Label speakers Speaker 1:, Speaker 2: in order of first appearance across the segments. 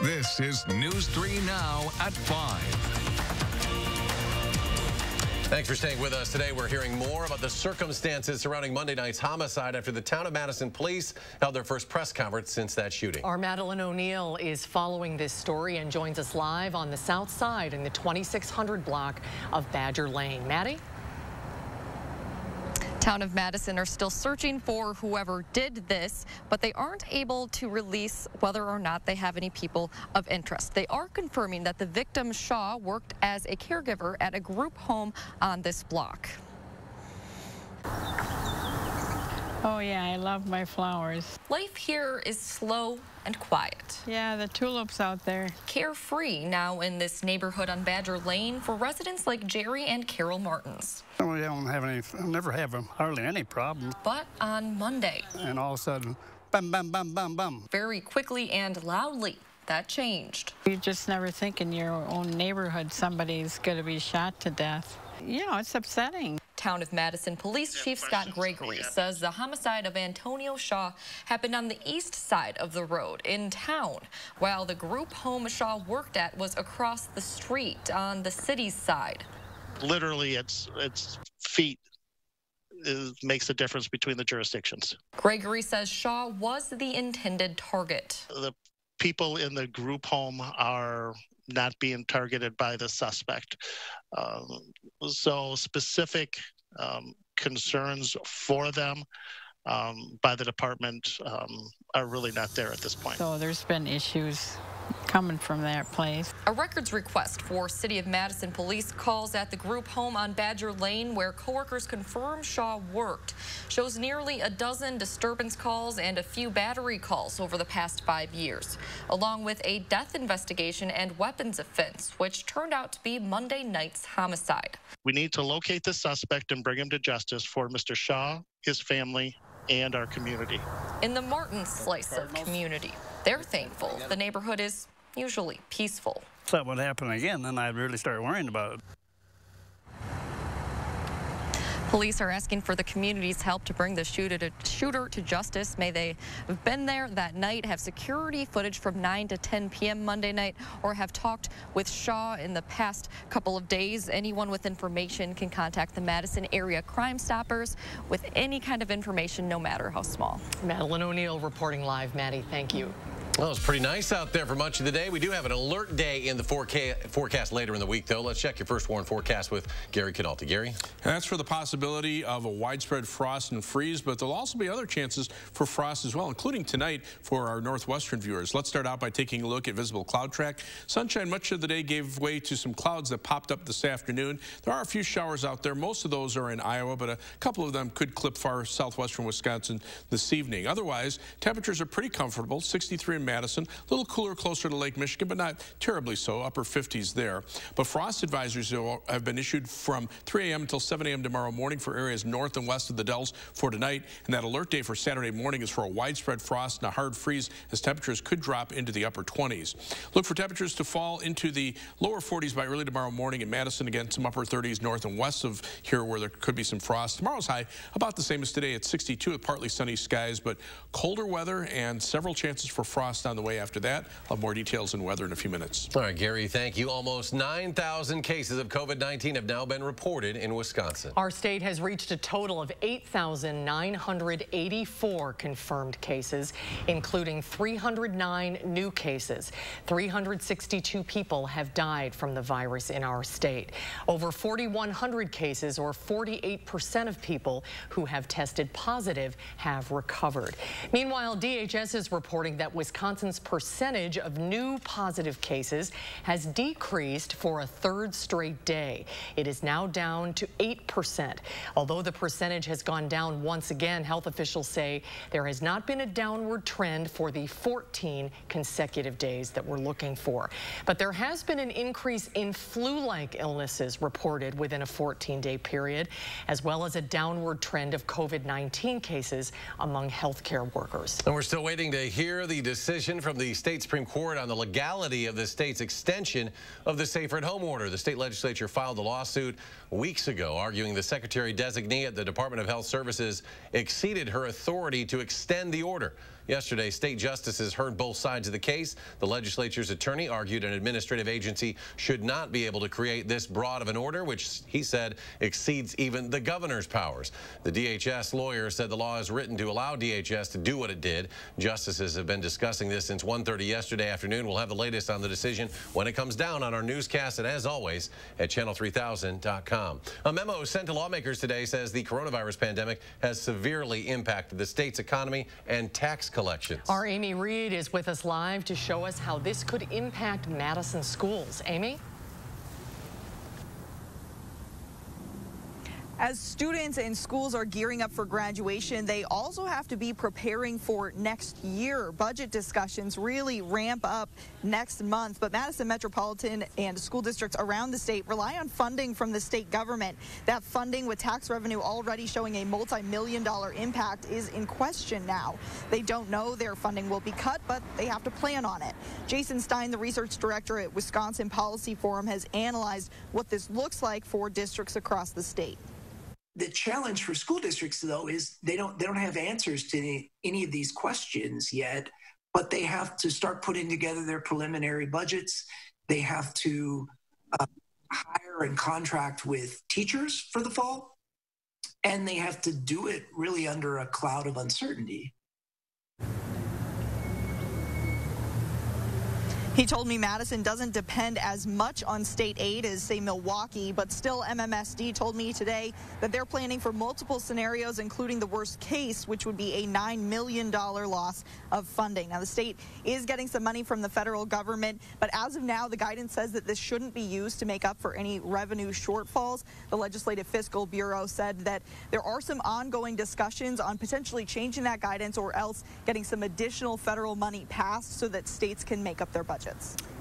Speaker 1: This is News 3 Now at 5.
Speaker 2: Thanks for staying with us today. We're hearing more about the circumstances surrounding Monday night's homicide after the town of Madison police held their first press conference since that shooting.
Speaker 3: Our Madeline O'Neill is following this story and joins us live on the south side in the 2600 block of Badger Lane. Maddie?
Speaker 4: Town of Madison are still searching for whoever did this, but they aren't able to release whether or not they have any people of interest. They are confirming that the victim, Shaw, worked as a caregiver at a group home on this block.
Speaker 5: Oh yeah, I love my flowers.
Speaker 4: Life here is slow and quiet.
Speaker 5: Yeah, the tulips out there.
Speaker 4: Carefree now in this neighborhood on Badger Lane for residents like Jerry and Carol Martins.
Speaker 6: We don't have any, never have hardly any problems.
Speaker 4: But on Monday,
Speaker 6: and all of a sudden, bam, bam, bam, bam, bam.
Speaker 4: Very quickly and loudly, that changed.
Speaker 5: You just never think in your own neighborhood somebody's going to be shot to death. You know, it's upsetting.
Speaker 4: Town of Madison Police Chief Scott Gregory says the homicide of Antonio Shaw happened on the east side of the road in town, while the group home Shaw worked at was across the street on the city's side.
Speaker 7: Literally, it's feet makes the difference between the jurisdictions.
Speaker 4: Gregory says Shaw was the intended target.
Speaker 7: The people in the group home are not being targeted by the suspect. So specific concerns for them by the department are really not there at this point.
Speaker 5: So there's been issues coming from that place.
Speaker 4: A records request for City of Madison Police calls at the group home on Badger Lane where coworkers confirm Shaw worked. Shows nearly a dozen disturbance calls and a few battery calls over the past 5 years, along with a death investigation and weapons offense, which turned out to be Monday night's homicide.
Speaker 7: We need to locate the suspect and bring him to justice for Mr. Shaw, his family, and our community.
Speaker 4: In the Martin slice of community, they're thankful the neighborhood is usually peaceful.
Speaker 6: If that would happen again, then I'd really start worrying about it.
Speaker 4: Police are asking for the community's help to bring the shooter to justice. May they have been there that night, have security footage from 9 to 10 p.m. Monday night, or have talked with Shaw in the past couple of days. Anyone with information can contact the Madison Area Crime Stoppers with any kind of information, no matter how small.
Speaker 3: Madeline O'Neill reporting live. Maddie, thank you.
Speaker 2: Well, it's pretty nice out there for much of the day. We do have an alert day in the forecast later in the week, though. Let's check your first warn forecast with Gary Canalti. Gary?
Speaker 8: And that's for the possibility of a widespread frost and freeze, but there'll also be other chances for frost as well, including tonight for our northwestern viewers. Let's start out by taking a look at visible cloud track. Sunshine much of the day gave way to some clouds that popped up this afternoon. There are a few showers out there. Most of those are in Iowa, but a couple of them could clip far southwestern Wisconsin this evening. Otherwise, temperatures are pretty comfortable, 63 in Madison, a little cooler closer to Lake Michigan, but not terribly so, upper 50s there. But frost advisories have been issued from 3 a.m. until 7 a.m. tomorrow morning for areas north and west of the Dells for tonight. And that alert day for Saturday morning is for a widespread frost and a hard freeze as temperatures could drop into the upper 20s. Look for temperatures to fall into the lower 40s by early tomorrow morning in Madison. Again, some upper 30s north and west of here where there could be some frost. Tomorrow's high about the same as today at 62 with partly sunny skies, but colder weather and several chances for frost on the way after that. I'll have more details in weather in a few minutes.
Speaker 2: All right, Gary, thank you. Almost 9,000 cases of COVID-19 have now been reported in Wisconsin.
Speaker 3: Our state has reached a total of 8,984 confirmed cases, including 309 new cases. 362 people have died from the virus in our state. Over 4,100 cases, or 48% of people who have tested positive, have recovered. Meanwhile, DHS is reporting that Wisconsin's percentage of new positive cases has decreased for a third straight day. It is now down to 8%. Although the percentage has gone down once again, health officials say there has not been a downward trend for the 14 consecutive days that we're looking for. But there has been an increase in flu-like illnesses reported within a 14-day period, as well as a downward trend of COVID-19 cases among healthcare workers.
Speaker 2: And we're still waiting to hear the decision from the state Supreme Court on the legality of the state's extension of the safer at home order. The state legislature filed a lawsuit weeks ago arguing the secretary designee at the Department of Health Services exceeded her authority to extend the order. Yesterday, state justices heard both sides of the case. The legislature's attorney argued an administrative agency should not be able to create this broad of an order, which he said exceeds even the governor's powers. The DHS lawyer said the law is written to allow DHS to do what it did. Justices have been discussing this since 1:30 yesterday afternoon. We'll have the latest on the decision when it comes down on our newscast, and as always, at channel3000.com. A memo sent to lawmakers today says the coronavirus pandemic has severely impacted the state's economy and tax collections.
Speaker 3: Our Amy Reed is with us live to show us how this could impact Madison schools. Amy?
Speaker 9: As students and schools are gearing up for graduation, they also have to be preparing for next year. Budget discussions really ramp up next month, but Madison Metropolitan and school districts around the state rely on funding from the state government. That funding, with tax revenue already showing a multi-million-dollar impact, is in question now. They don't know their funding will be cut, but they have to plan on it. Jason Stein, the research director at Wisconsin Policy Forum, has analyzed what this looks like for districts across the state.
Speaker 10: The challenge for school districts, though, is they don't have answers to any of these questions yet, but they have to start putting together their preliminary budgets. They have to hire and contract with teachers for the fall, and they have to do it really under a cloud of uncertainty.
Speaker 9: He told me Madison doesn't depend as much on state aid as, say, Milwaukee, but still MMSD told me today that they're planning for multiple scenarios, including the worst case, which would be a $9 million loss of funding. Now, the state is getting some money from the federal government, but as of now, the guidance says that this shouldn't be used to make up for any revenue shortfalls. The Legislative Fiscal Bureau said that there are some ongoing discussions on potentially changing that guidance or else getting some additional federal money passed so that states can make up their budget.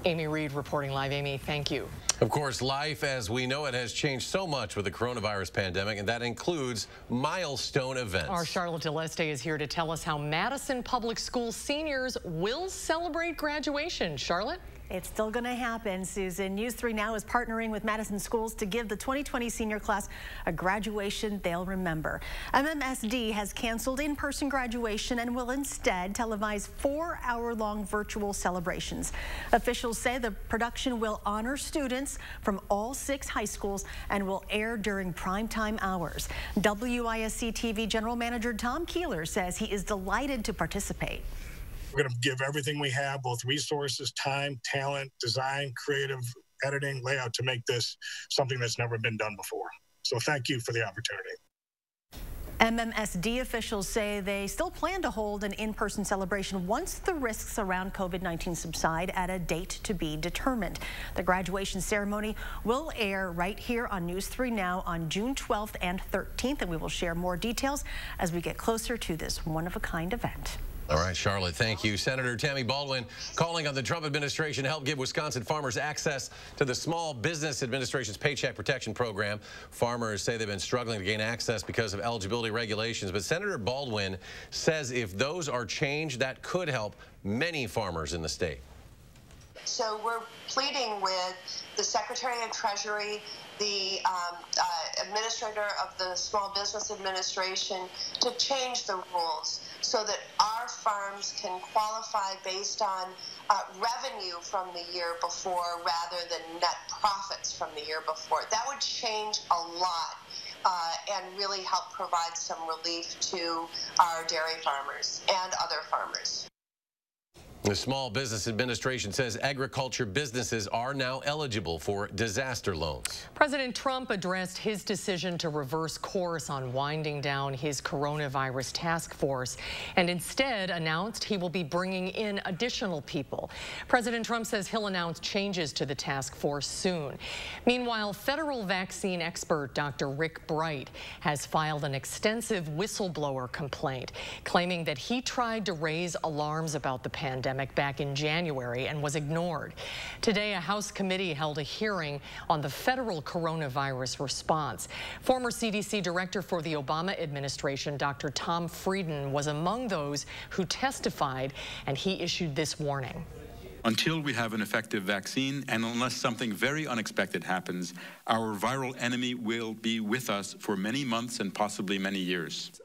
Speaker 3: Amy Reed reporting live. Amy, thank you.
Speaker 2: Of course, life as we know it has changed so much with the coronavirus pandemic, and that includes milestone events.
Speaker 3: Our Charlotte DeLeste is here to tell us how Madison Public School seniors will celebrate graduation. Charlotte?
Speaker 11: It's still going to happen, Susan. News 3 Now is partnering with Madison Schools to give the 2020 senior class a graduation they'll remember. MMSD has canceled in-person graduation and will instead televise 4-hour-long virtual celebrations. Officials say the production will honor students from all 6 high schools and will air during primetime hours. WISC TV General Manager Tom Keeler says he is delighted to participate.
Speaker 12: We're going to give everything we have, both resources, time, talent, design, creative, editing, layout, to make this something that's never been done before. So thank you for the opportunity.
Speaker 11: MMSD officials say they still plan to hold an in-person celebration once the risks around COVID-19 subside at a date to be determined. The graduation ceremony will air right here on News 3 Now on June 12th and 13th, and we will share more details as we get closer to this one-of-a-kind event.
Speaker 2: All right, Charlotte, thank you. Senator Tammy Baldwin calling on the Trump administration to help give Wisconsin farmers access to the Small Business Administration's Paycheck Protection Program. Farmers say they've been struggling to gain access because of eligibility regulations, but Senator Baldwin says if those are changed, that could help many farmers in the state.
Speaker 13: So we're pleading with the Secretary of Treasury, the administrator of the Small Business Administration, to change the rules so that our farms can qualify based on revenue from the year before rather than net profits from the year before. That would change a lot and really help provide some relief to our dairy farmers and other farmers.
Speaker 2: The Small Business Administration says agriculture businesses are now eligible for disaster loans.
Speaker 3: President Trump addressed his decision to reverse course on winding down his coronavirus task force and instead announced he will be bringing in additional people. President Trump says he'll announce changes to the task force soon. Meanwhile, federal vaccine expert Dr. Rick Bright has filed an extensive whistleblower complaint, claiming that he tried to raise alarms about the pandemic back in January and was ignored. Today, a House committee held a hearing on the federal coronavirus response. Former CDC director for the Obama administration, Dr. Tom Frieden, was among those who testified, and he issued this warning.
Speaker 14: Until we have an effective vaccine, and unless something very unexpected happens, our viral enemy will be with us for many months and possibly many years.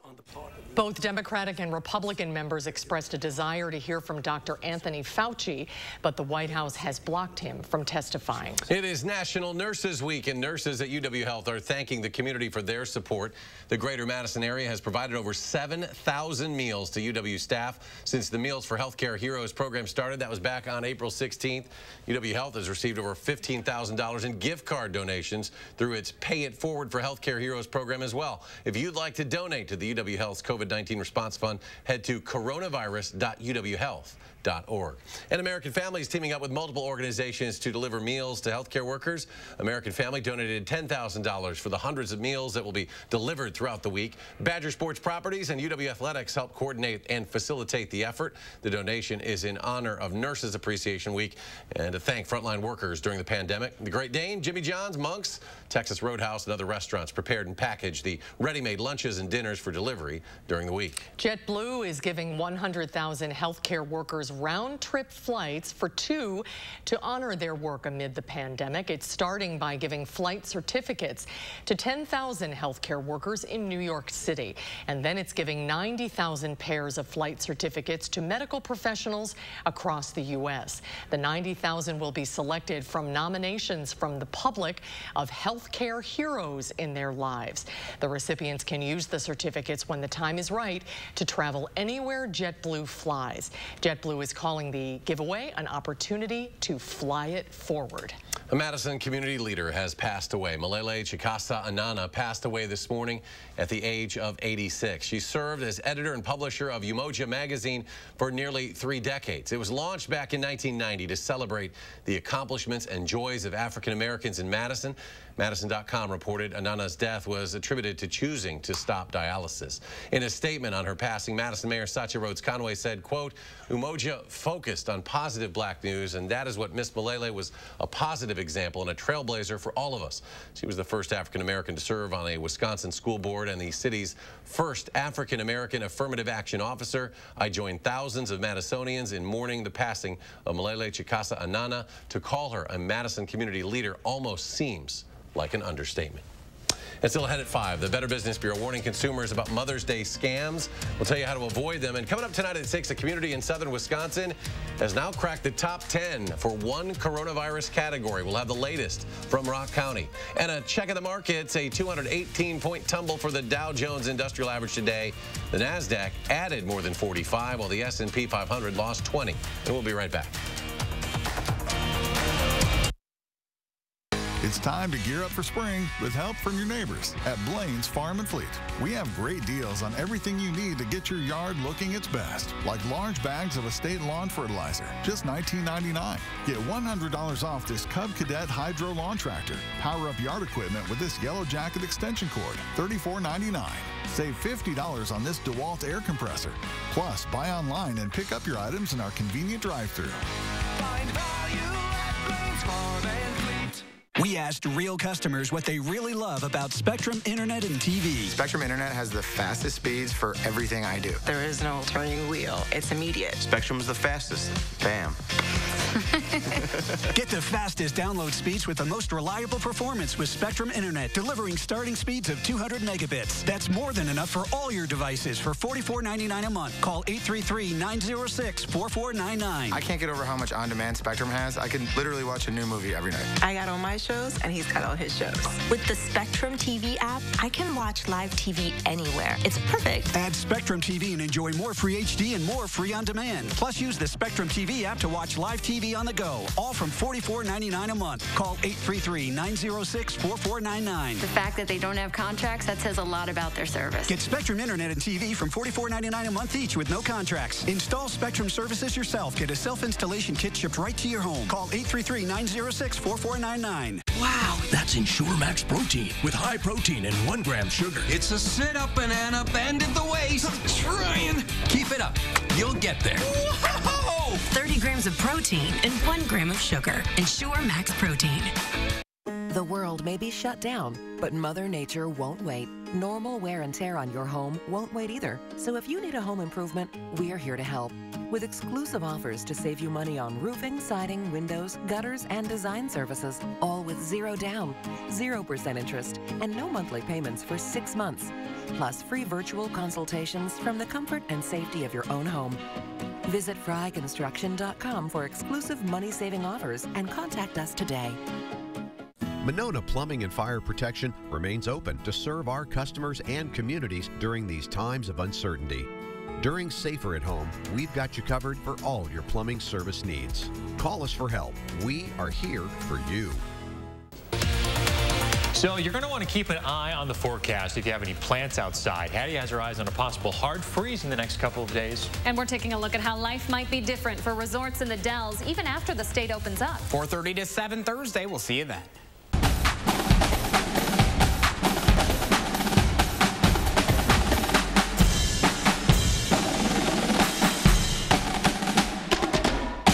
Speaker 3: Both Democratic and Republican members expressed a desire to hear from Dr. Anthony Fauci, but the White House has blocked him from testifying.
Speaker 2: It is National Nurses Week, and nurses at UW Health are thanking the community for their support. The greater Madison area has provided over 7,000 meals to UW staff since the Meals for Healthcare Heroes program started. That was back on April 16th. UW Health has received over $15,000 in gift card donations through its Pay It Forward for Healthcare Heroes program as well. If you'd like to donate to the UW Health's COVID-19 Response Fund, head to coronavirus.uwhealth.org. And American Family is teaming up with multiple organizations to deliver meals to healthcare workers. American Family donated $10,000 for the hundreds of meals that will be delivered throughout the week. Badger Sports Properties and UW Athletics help coordinate and facilitate the effort. The donation is in honor of Nurses Appreciation Week and to thank frontline workers during the pandemic. The Great Dane, Jimmy John's, Monk's, Texas Roadhouse, and other restaurants prepared and packaged the ready-made lunches and dinners for delivery during the week.
Speaker 3: JetBlue is giving 100,000 healthcare workers round-trip flights for two to honor their work amid the pandemic. It's starting by giving flight certificates to 10,000 healthcare workers in New York City. And then it's giving 90,000 pairs of flight certificates to medical professionals across the U.S. The 90,000 will be selected from nominations from the public of healthcare heroes in their lives. The recipients can use the certificates when the time is right to travel anywhere JetBlue flies. JetBlue is calling the giveaway an opportunity to fly it forward.
Speaker 2: A Madison community leader has passed away. Malele Chikasa Anana passed away this morning at the age of 86. She served as editor and publisher of Umoja magazine for nearly 3 decades. It was launched back in 1990 to celebrate the accomplishments and joys of African Americans in Madison. Madison.com reported Anana's death was attributed to choosing to stop dialysis. In a statement on her passing, Madison Mayor Satya Rhodes Conway said, quote, Umoja focused on positive black news, and that is what Miss Malele was, a positive example and a trailblazer for all of us. She was the first African American to serve on a Wisconsin school board and the city's first African American affirmative action officer. I joined thousands of Madisonians in mourning the passing of Malele Chikasa Anana. To call her a Madison community leader almost seems like an understatement. And still ahead at 5, the Better Business Bureau warning consumers about Mother's Day scams. We'll tell you how to avoid them. And coming up tonight at 6, a community in southern Wisconsin has now cracked the top 10 for one coronavirus category. We'll have the latest from Rock County. And a check of the markets, a 218-point tumble for the Dow Jones Industrial Average today. The NASDAQ added more than 45, while the S&P 500 lost 20. And we'll be right back.
Speaker 15: It's time to gear up for spring with help from your neighbors at Blaine's Farm and Fleet. We have great deals on everything you need to get your yard looking its best, like large bags of Estate Lawn Fertilizer, just $19.99. Get $100 off this Cub Cadet Hydro Lawn Tractor. Power up yard equipment with this Yellow Jacket extension cord, $34.99. Save $50 on this DeWalt air compressor. Plus, buy online and pick up your items in our convenient drive-thru.
Speaker 16: Find value at Blaine's Farm and Fleet. We asked real customers what they really love about Spectrum Internet and TV.
Speaker 17: Spectrum Internet has the fastest speeds for everything I do.
Speaker 18: There is no turning wheel. It's immediate.
Speaker 17: Spectrum is the fastest. Bam.
Speaker 16: Get the fastest download speeds with the most reliable performance with Spectrum Internet, delivering starting speeds of 200 megabits. That's more than enough for all your devices for $44.99 a month. Call 833-906-4499.
Speaker 17: I can't get over how much on-demand Spectrum has. I can literally watch a new movie every night.
Speaker 18: I got all my shows, and he's got all his shows.
Speaker 19: With the Spectrum TV app, I can watch live TV anywhere. It's perfect.
Speaker 16: Add Spectrum TV and enjoy more free HD and more free on-demand. Plus, use the Spectrum TV app to watch live TV on the go, all from $44.99 a month. Call 833-906-4499.
Speaker 20: The fact that they don't have contracts, that says a lot about their service.
Speaker 16: Get Spectrum Internet and TV from $44.99 a month each with no contracts. Install Spectrum services yourself. Get a self-installation kit shipped right to your home. Call 833-906-4499.
Speaker 21: Wow, that's Ensure Max Protein with high protein and 1 gram sugar.
Speaker 22: It's a sit-up banana, bend at the waist. I'm trying. Keep it up. You'll get there. Whoa!
Speaker 23: 30 grams of protein and 1 gram of sugar. Ensure Max Protein.
Speaker 24: The world may be shut down, but Mother Nature won't wait.
Speaker 1: Normal wear and tear on your home won't wait either. So if you need a home improvement, we're here to help. With exclusive offers to save you money on roofing, siding, windows, gutters, and design services, all with zero down, 0% interest, and no monthly payments for 6 months. Plus free virtual consultations from the comfort and safety of your own home. Visit fryconstruction.com for exclusive money-saving offers and contact us today.
Speaker 5: Monona Plumbing and Fire Protection remains open to serve our customers and communities during these times of uncertainty. During Safer at Home, we've got you covered for all your plumbing service needs. Call us for help. We are here for you.
Speaker 7: So you're going to want to keep an eye on the forecast if you have any plants outside. Hattie has her eyes on a possible hard freeze in the next couple of days.
Speaker 24: And we're taking a look at how life might be different for resorts in the Dells even after the state opens up.
Speaker 25: 4:30 to 7 Thursday. We'll see you then.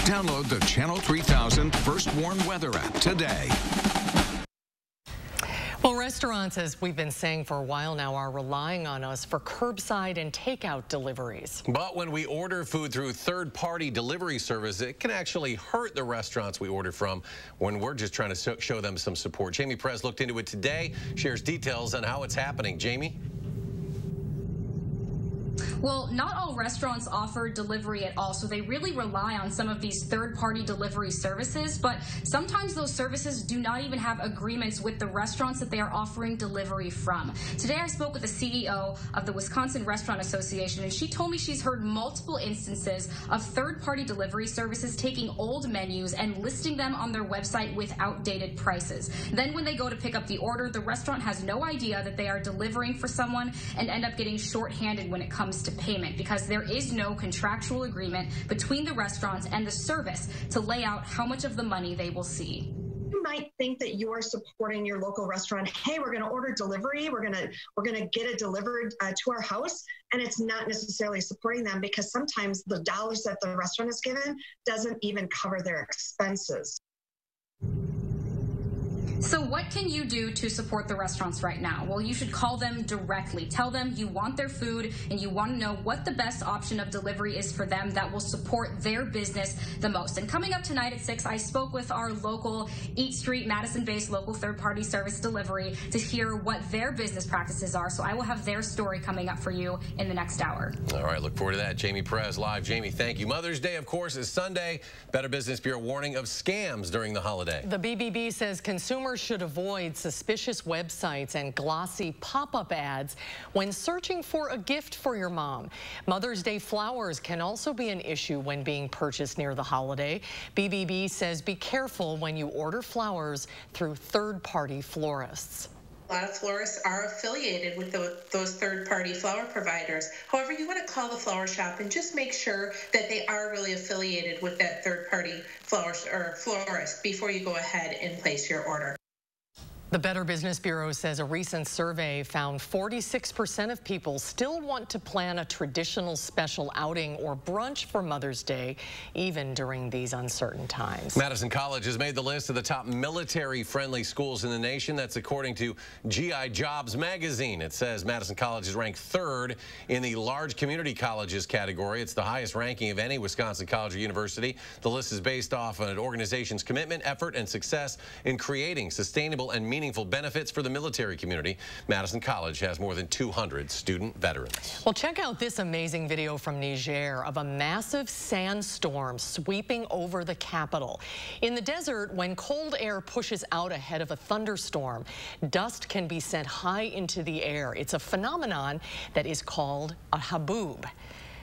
Speaker 26: Download the Channel 3000 First Warn Weather app today.
Speaker 3: Well, restaurants, as we've been saying for a while now, are relying on us for curbside and takeout deliveries.
Speaker 2: But when we order food through third-party delivery service, it can actually hurt the restaurants we order from when we're just trying to show them some support. Jamie Perez looked into it today, shares details on how it's happening. Jamie?
Speaker 27: Well, not all restaurants offer delivery at all, so they really rely on some of these third-party delivery services, but sometimes those services do not even have agreements with the restaurants that they are offering delivery from. Today I spoke with the CEO of the Wisconsin Restaurant Association, and she told me she's heard multiple instances of third-party delivery services taking old menus and listing them on their website with outdated prices. Then when they go to pick up the order, the restaurant has no idea that they are delivering for someone and end up getting shorthanded when it comes to payment, because there is no contractual agreement between the restaurants and the service to lay out how much of the money they will see.
Speaker 28: You might think that you are supporting your local restaurant. Hey, we're going to order delivery. We're going to get it delivered to our house, and it's not necessarily supporting them, because sometimes the dollars that the restaurant is given doesn't even cover their expenses.
Speaker 27: So what can you do to support the restaurants right now? Well, you should call them directly. Tell them you want their food and you want to know what the best option of delivery is for them that will support their business the most. And coming up tonight at 6, I spoke with our local Eat Street, Madison-based local third-party service delivery to hear what their business practices are. So I will have their story coming up for you in the next hour.
Speaker 2: All right, look forward to that. Jamie Perez live. Jamie, thank you. Mother's Day, of course, is Sunday. Better Business Bureau warning of scams during the holiday.
Speaker 3: The BBB says consumers should avoid suspicious websites and glossy pop-up ads when searching for a gift for your mom. Mother's Day flowers can also be an issue when being purchased near the holiday. BBB says be careful when you order flowers through third-party florists.
Speaker 29: A lot of florists are affiliated with those third-party flower providers. However, you want to call the flower shop and just make sure that they are really affiliated with that third-party florist before you go ahead and place your order.
Speaker 3: The Better Business Bureau says a recent survey found 46% of people still want to plan a traditional special outing or brunch for Mother's Day, even during these uncertain times.
Speaker 2: Madison College has made the list of the top military-friendly schools in the nation. That's according to GI Jobs magazine. It says Madison College is ranked 3rd in the large community colleges category. It's the highest ranking of any Wisconsin college or university. The list is based off an organization's commitment, effort, and success in creating sustainable and meaningful benefits for the military community. Madison College has more than 200 student veterans.
Speaker 3: Well, check out this amazing video from Niger of a massive sandstorm sweeping over the capital. In the desert, when cold air pushes out ahead of a thunderstorm, dust can be sent high into the air. It's a phenomenon that is called a haboob.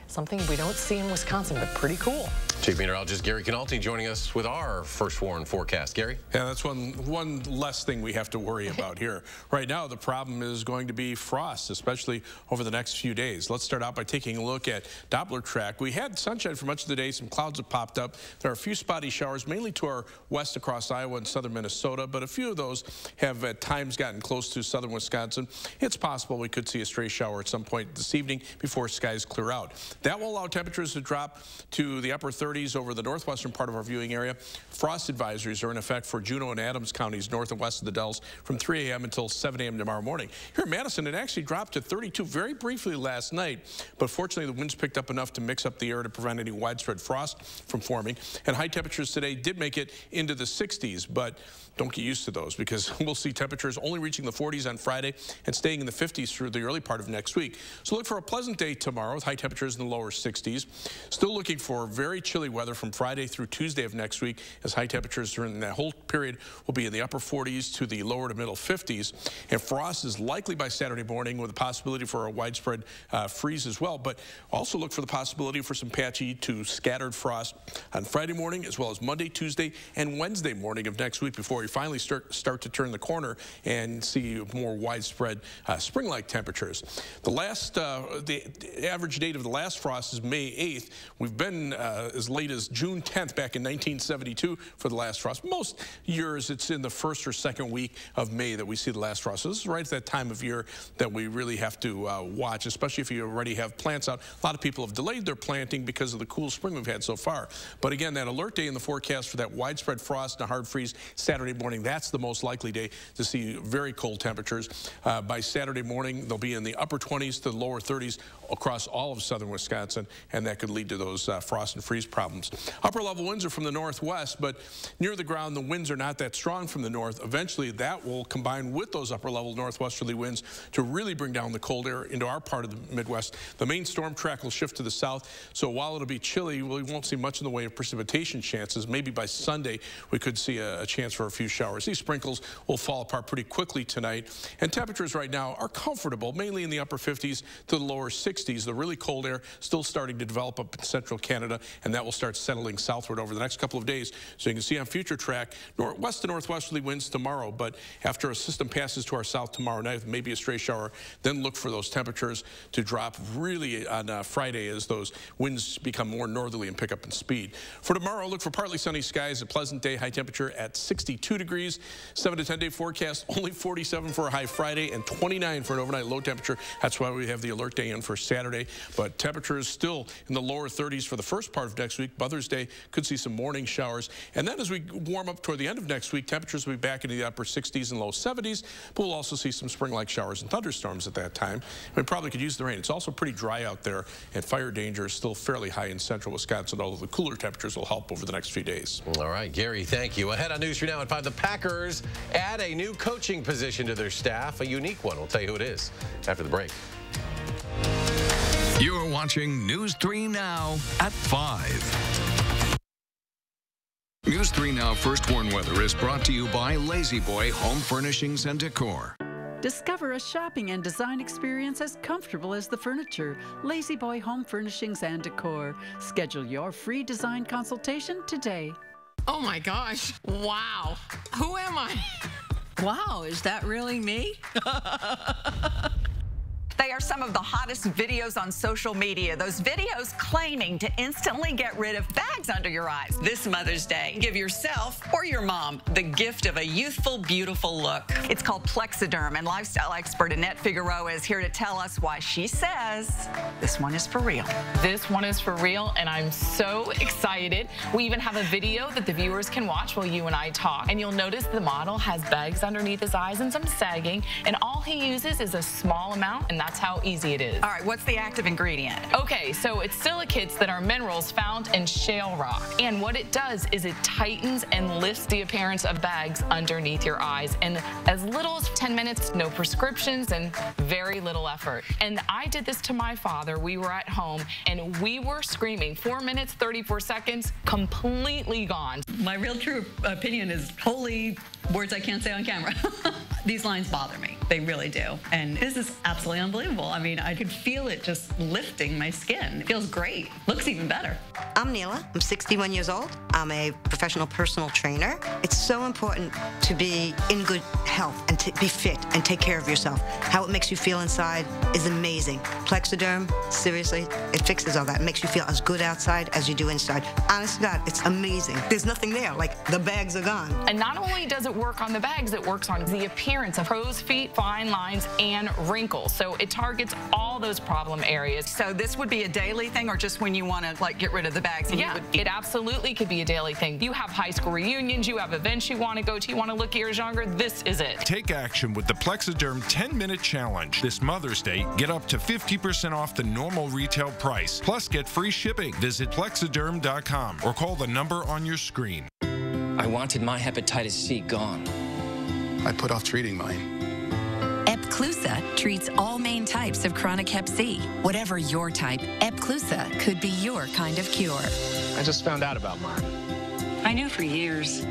Speaker 3: Something we don't see in Wisconsin, but pretty cool.
Speaker 2: Chief Meteorologist Gary Canalti joining us with our First Warn forecast. Gary?
Speaker 8: Yeah, that's one less thing we have to worry about here. Right now, the problem is going to be frost, especially over the next few days. Let's start out by taking a look at Doppler track. We had sunshine for much of the day. Some clouds have popped up. There are a few spotty showers, mainly to our west across Iowa and southern Minnesota, but a few of those have at times gotten close to southern Wisconsin. It's possible we could see a stray shower at some point this evening before skies clear out. That will allow temperatures to drop to the upper 30s over the northwestern part of our viewing area. Frost advisories are in effect for Juneau and Adams counties north and west of the Dells from 3 a.m. until 7 a.m. tomorrow morning. Here in Madison, it actually dropped to 32 very briefly last night, but fortunately the winds picked up enough to mix up the air to prevent any widespread frost from forming. And high temperatures today did make it into the 60s, but don't get used to those because we'll see temperatures only reaching the 40s on Friday and staying in the 50s through the early part of next week. So look for a pleasant day tomorrow with high temperatures in the lower 60s. Still looking for very chilly weather from Friday through Tuesday of next week, as high temperatures during that whole period will be in the upper 40s to the lower to middle 50s. And frost is likely by Saturday morning with the possibility for a widespread freeze as well. But also look for the possibility for some patchy to scattered frost on Friday morning, as well as Monday, Tuesday, and Wednesday morning of next week before we finally start to turn the corner and see more widespread spring-like temperatures. The average date of the last frost is May 8th. We've been as late as June 10th back in 1972 for the last frost. Most years it's in the first or second week of May that we see the last frost. So this is right at that time of year that we really have to watch, especially if you already have plants out. A lot of people have delayed their planting because of the cool spring we've had so far. But again, that alert day in the forecast for that widespread frost and a hard freeze Saturday morning, that's the most likely day to see very cold temperatures. By Saturday morning, they'll be in the upper 20s to the lower 30s across all of southern Wisconsin, and that could lead to those frost and freeze problems. Upper level winds are from the northwest, but near the ground, the winds are not that strong from the north. Eventually, that will combine with those upper level northwesterly winds to really bring down the cold air into our part of the Midwest. The main storm track will shift to the south, so while it'll be chilly, we won't see much in the way of precipitation chances. Maybe by Sunday, we could see a chance for a few showers. These sprinkles will fall apart pretty quickly tonight, and temperatures right now are comfortable, mainly in the upper 50s to the lower 60s. The really cold air still starting to develop up in central Canada, and that will start settling southward over the next couple of days. So you can see on future track, west to northwesterly winds tomorrow, but after a system passes to our south tomorrow night, maybe a stray shower, then look for those temperatures to drop really on Friday as those winds become more northerly and pick up in speed. For tomorrow, look for partly sunny skies, a pleasant day, high temperature at 62 degrees. 7 to 10 day forecast, only 47 for a high Friday and 29 for an overnight low temperature. That's why we have the alert day in for Saturday. But temperatures still in the lower 30s for the first part of next week. Mother's Day could see some morning showers. And then as we warm up toward the end of next week, temperatures will be back into the upper 60s and low 70s. But we'll also see some spring-like showers and thunderstorms at that time. We probably could use the rain. It's also pretty dry out there, and fire danger is still fairly high in central Wisconsin, although the cooler temperatures will help over the next few days.
Speaker 2: All right, Gary, thank you. Ahead on News 3 Now at 5, the Packers add a new coaching position to their staff, a unique one. We'll tell you who it is after the break.
Speaker 26: You're watching News 3 Now at 5. News 3 Now First Warn Weather is brought to you by Lazy Boy Home Furnishings and Decor.
Speaker 4: Discover a shopping and design experience as comfortable as the furniture. Lazy Boy Home Furnishings and Decor. Schedule your free design consultation today.
Speaker 6: Oh my gosh. Wow. Who am I? Wow, is that really me?
Speaker 9: They are some of the hottest videos on social media. Those videos claiming to instantly get rid of bags under your eyes. This Mother's Day, give yourself or your mom the gift of a youthful, beautiful look. It's called Plexiderm, and lifestyle expert Annette Figueroa is here to tell us why she says this one is for real.
Speaker 10: This one is for real, and I'm so excited. We even have a video that the viewers can watch while you and I talk. And you'll notice the model has bags underneath his eyes and some sagging, and all he uses is a small amount, and that's how easy it is.
Speaker 9: All right, what's the active ingredient?
Speaker 10: Okay, so it's silicates that are minerals found in shale rock. And what it does is it tightens and lifts the appearance of bags underneath your eyes in as little as 10 minutes, no prescriptions, and very little effort. And I did this to my father. We were at home, and we were screaming. 4 minutes, 34 seconds, completely gone.
Speaker 11: My real true opinion is holy words I can't say on camera. These lines bother me. They really do. And this is absolutely unbelievable. I mean, I could feel it just lifting my skin. It feels great. Looks even better.
Speaker 12: I'm Neela. I'm 61 years old. I'm a professional personal trainer. It's so important to be in good health and to be fit and take care of yourself. How it makes you feel inside is amazing. Plexiderm, seriously, it fixes all that. It makes you feel as good outside as you do inside. Honest to God, it's amazing. There's nothing there, like the bags are gone.
Speaker 10: And not only does it work on the bags, it works on the appearance of crow's feet, fine lines, and wrinkles. So it targets all those problem areas.
Speaker 9: So this would be a daily thing, or just when you want to like get rid of the bags? And
Speaker 10: Yeah, it absolutely could be a daily thing. You have high school reunions, you have events you want to go to, you want to look years younger, this is it.
Speaker 13: Take action with the Plexiderm 10-minute challenge. This Mother's Day, get up to 50% off the normal retail price. Plus, get free shipping. Visit plexiderm.com or call the number on your screen.
Speaker 14: I wanted my hepatitis C gone.
Speaker 15: I put off treating mine.
Speaker 23: Epclusa treats all main types of chronic hep C. Whatever your type, Epclusa could be your kind of cure.
Speaker 14: I just found out about mine.
Speaker 23: I knew for years.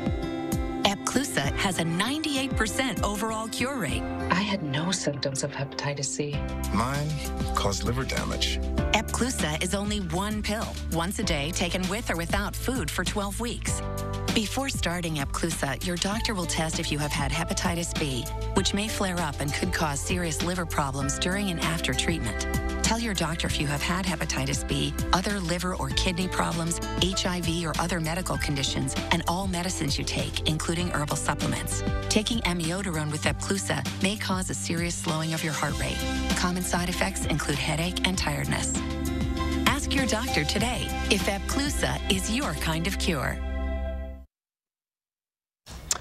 Speaker 23: Epclusa has a 98% overall cure rate.
Speaker 14: I had no symptoms of hepatitis C.
Speaker 15: Mine caused liver damage.
Speaker 23: Epclusa is only one pill, once a day, taken with or without food for 12 weeks. Before starting Epclusa, your doctor will test if you have had hepatitis B, which may flare up and could cause serious liver problems during and after treatment. Tell your doctor if you have had hepatitis B, other liver or kidney problems, HIV or other medical conditions, and all medicines you take, including herbal supplements. Taking amiodarone with Epclusa may cause a serious slowing of your heart rate. Common side effects include headache and tiredness. Ask your doctor today if Epclusa is your kind of cure.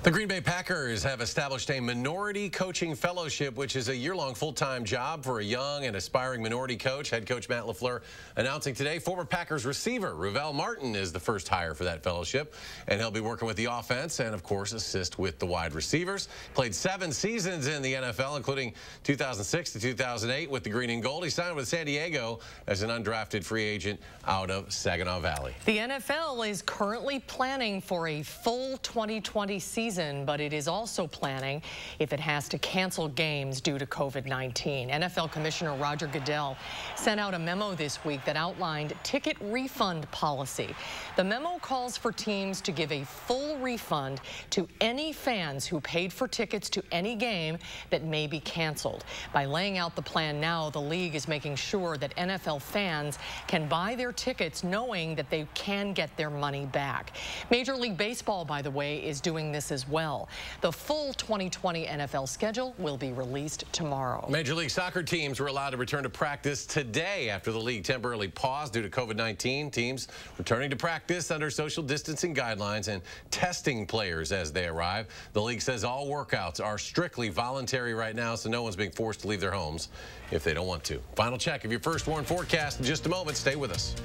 Speaker 2: The Green Bay Packers have established a minority coaching fellowship, which is a year-long full-time job for a young and aspiring minority coach. Head coach Matt LaFleur announcing today former Packers receiver Ravel Martin is the first hire for that fellowship, and he'll be working with the offense and, of course, assist with the wide receivers. Played 7 seasons in the NFL, including 2006 to 2008 with the Green and Gold. He signed with San Diego as an undrafted free agent out of Saginaw Valley.
Speaker 3: The NFL is currently planning for a full 2020 season, but it is also planning if it has to cancel games due to COVID-19. NFL Commissioner Roger Goodell sent out a memo this week that outlined ticket refund policy. The memo calls for teams to give a full refund to any fans who paid for tickets to any game that may be canceled. By laying out the plan now, the league is making sure that NFL fans can buy their tickets knowing that they can get their money back. Major League Baseball, by the way, is doing this as well. The full 2020 NFL schedule will be released tomorrow.
Speaker 2: Major League Soccer teams were allowed to return to practice today after the league temporarily paused due to COVID-19. Teams returning to practice under social distancing guidelines and testing players as they arrive. The league says all workouts are strictly voluntary right now, so no one's being forced to leave their homes if they don't want to. Final check of your first warn forecast in just a moment. Stay with us.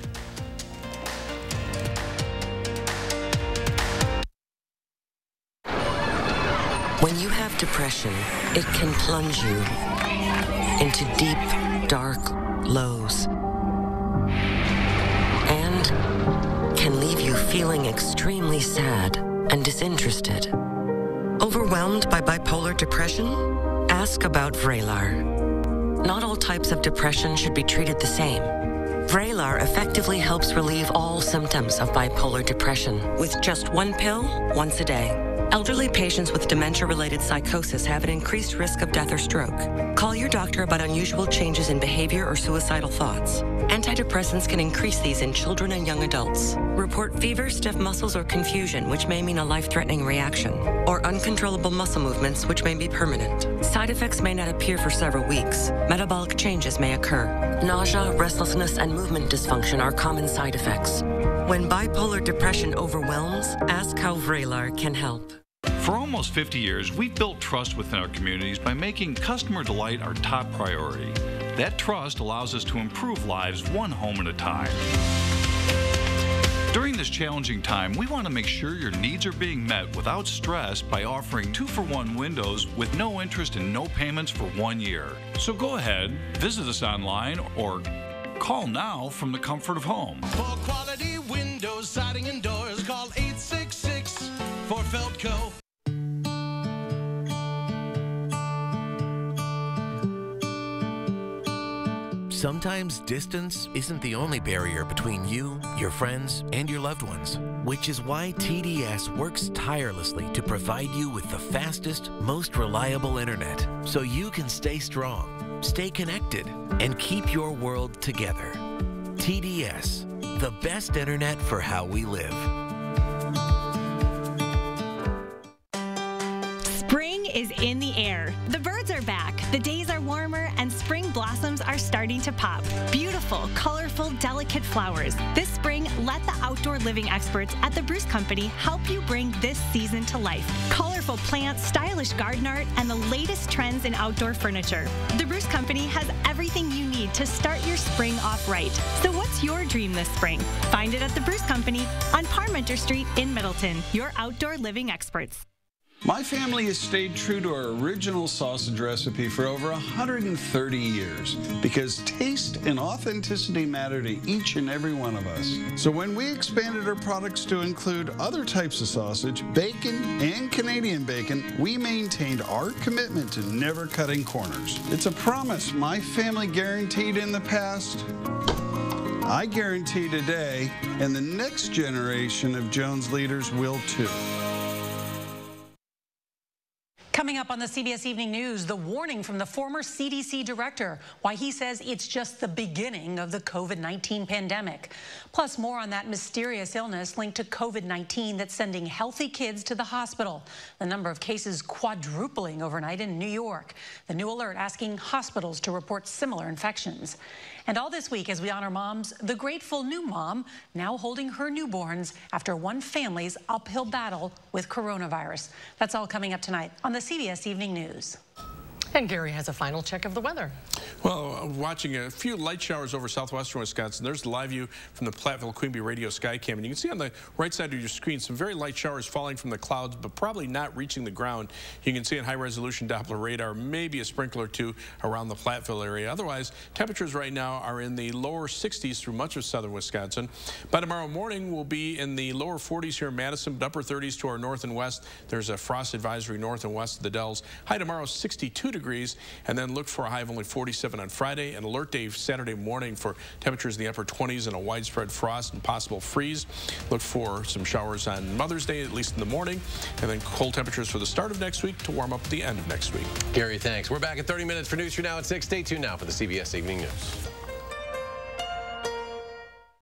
Speaker 16: When you have depression, it can plunge you into deep, dark lows and can leave you feeling extremely sad and disinterested. Overwhelmed by bipolar depression? Ask about Vraylar. Not all types of depression should be treated the same. Vraylar effectively helps relieve all symptoms of bipolar depression with just one pill once a day. Elderly patients with dementia-related psychosis have an increased risk of death or stroke. Call your doctor about unusual changes in behavior or suicidal thoughts. Antidepressants can increase these in children and young adults. Report fever, stiff muscles, or confusion, which may mean a life-threatening reaction, or uncontrollable muscle movements, which may be permanent. Side effects may not appear for several weeks. Metabolic changes may occur. Nausea, restlessness, and movement dysfunction are common side effects. When bipolar depression overwhelms, ask how Vraylar can help.
Speaker 17: For almost 50 years, we've built trust within our communities by making customer delight our top priority. That trust allows us to improve lives one home at a time. During this challenging time, we want to make sure your needs are being met without stress by offering 2-for-1 windows with no interest and no payments for 1 year. So go ahead, visit us online, or call now from the comfort of home.
Speaker 22: For quality windows, siding, and doors, call 866 for Feldco.
Speaker 1: Sometimes distance isn't the only barrier between you, your friends, and your loved ones, which is why TDS works tirelessly to provide you with the fastest, most reliable internet so you can stay strong, stay connected, and keep your world together. TDS, the best internet for how we live.
Speaker 5: Spring is in the air. The birds are back. The days are warmer and spring blossoms are starting to pop. Beautiful, colorful, delicate flowers. This spring, let the outdoor living experts at the Bruce Company help you bring this season to life. Colorful plants, stylish garden art, and the latest trends in outdoor furniture. The Bruce Company has everything you need to start your spring off right. So what's your dream this spring? Find it at the Bruce Company on Parmenter Street in Middleton. Your outdoor living experts.
Speaker 7: My family has stayed true to our original sausage recipe for over 130 years because taste and authenticity matter to each and every one of us. So when we expanded our products to include other types of sausage, bacon, and Canadian bacon, we maintained our commitment to never cutting corners. It's a promise my family guaranteed in the past, I guarantee today, and the next generation of Jones leaders will too.
Speaker 18: Coming up on the CBS Evening News, the warning from the former CDC director, why he says it's just the beginning of the COVID-19 pandemic. Plus, more on that mysterious illness linked to COVID-19 that's sending healthy kids to the hospital. The number of cases quadrupling overnight in New York. The new alert asking hospitals to report similar infections. And all this week, as we honor moms, the grateful new mom now holding her newborns after one family's uphill battle with coronavirus. That's all coming up tonight on the CBS Evening News.
Speaker 3: And Gary has a final check of the weather.
Speaker 8: Well, watching a few light showers over southwestern Wisconsin. There's the live view from the Platteville-Queanby radio sky cam. And you can see on the right side of your screen some very light showers falling from the clouds, but probably not reaching the ground. You can see in high-resolution Doppler radar, maybe a sprinkler or two around the Platteville area. Otherwise, temperatures right now are in the lower 60s through much of southern Wisconsin. By tomorrow morning, we'll be in the lower 40s here in Madison, but upper 30s to our north and west. There's a frost advisory north and west of the Dells. High tomorrow, 62 degrees, and then look for a high of only 47 on Friday, and alert day Saturday morning for temperatures in the upper 20s and a widespread frost and possible freeze. Look for some showers on Mother's Day, at least in the morning, and then cold temperatures for the start of next week to warm up at the end of next week.
Speaker 2: Gary, thanks. We're back in 30 minutes for News 3 Now at 6. Stay tuned now for the CBS Evening News.